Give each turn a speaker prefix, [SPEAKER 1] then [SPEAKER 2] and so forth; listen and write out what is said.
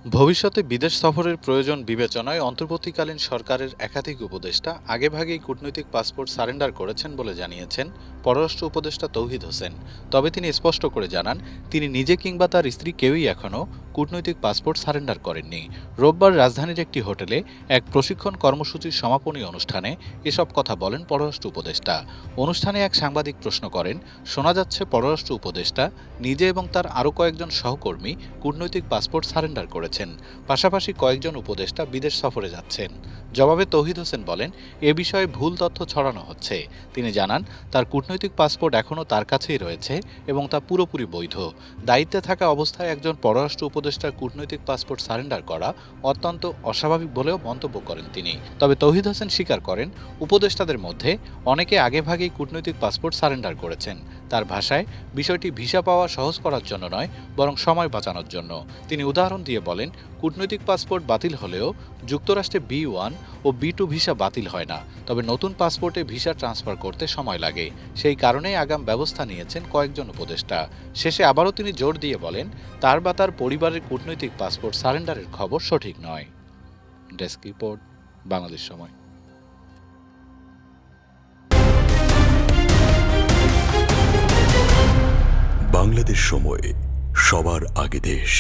[SPEAKER 1] ভবিষ্যতে বিদেশ সফরের প্রয়োজন বিবেচনায় অন্তর্বর্তীকালীন সরকারের একাধিক উপদেষ্টা আগেভাগেই কূটনৈতিক পাসপোর্ট সারেন্ডার করেছেন বলে জানিয়েছেন পররাষ্ট্র উপদেষ্টা তৌহিদ হোসেন। তবে তিনি স্পষ্ট করে জানান, তিনি নিজে কিংবা তার স্ত্রী কেউই এখনও কূটনৈতিক পাসপোর্ট সারেন্ডার করেননি। রোববার রাজধানীর একটি হোটেলে এক প্রশিক্ষণ কর্মসূচির সমাপনী অনুষ্ঠানে এসব কথা বলেন পররাষ্ট্র উপদেষ্টা। অনুষ্ঠানে এক সাংবাদিক প্রশ্ন করেন, শোনা যাচ্ছে পররাষ্ট্র উপদেষ্টা নিজে এবং তার আরও কয়েকজন সহকর্মী কূটনৈতিক পাসপোর্ট সারেন্ডার করেছেন, পাশাপাশি কয়েকজন উপদেষ্টা বিদেশ সফরে যাচ্ছেন। জবাবে তৌহিদ হোসেন বলেন, এ বিষয়ে ভুল তথ্য ছড়ানো হচ্ছে। তিনি জানান, তার কূটনৈতিক পাসপোর্ট এখনও তার কাছেই রয়েছে এবং তা পুরোপুরি বৈধ। দায়িত্বে থাকা অবস্থায় একজন পররাষ্ট্র উপদেষ্টার কূটনৈতিক পাসপোর্ট সারেন্ডার করা অত্যন্ত অস্বাভাবিক বলেও মন্তব্য করেন তিনি। তবে তৌহিদ হোসেন স্বীকার করেন, উপদেষ্টাদের মধ্যে অনেকে আগেভাগেই কূটনৈতিক পাসপোর্ট সারেন্ডার করেছেন। তার ভাষায়, বিষয়টি ভিসা পাওয়া সহজ করার জন্য নয়, বরং সময় বাঁচানোর জন্য। তিনি উদাহরণ দিয়ে বলেন, কূটনৈতিক পাসপোর্ট বাতিল হলেও যুক্তরাষ্ট্রে B1 ও B2 ভিসা বাতিল হয় না, তবে নতুন পাসপোর্টে ভিসা ট্রান্সফার করতে সময় লাগে। সেই কারণেই আগাম ব্যবস্থা নিয়েছেন কয়েকজন উপদেষ্টা। শেষে আবারও তিনি জোর দিয়ে বলেন, তার বা তার পরিবারের কূটনৈতিক পাসপোর্ট সারেন্ডারের খবর সঠিক নয়। ডেস্ক রিপোর্ট, বাংলাদেশ সময়।
[SPEAKER 2] বাংলাদেশ সময়, সবার আগে দেশ।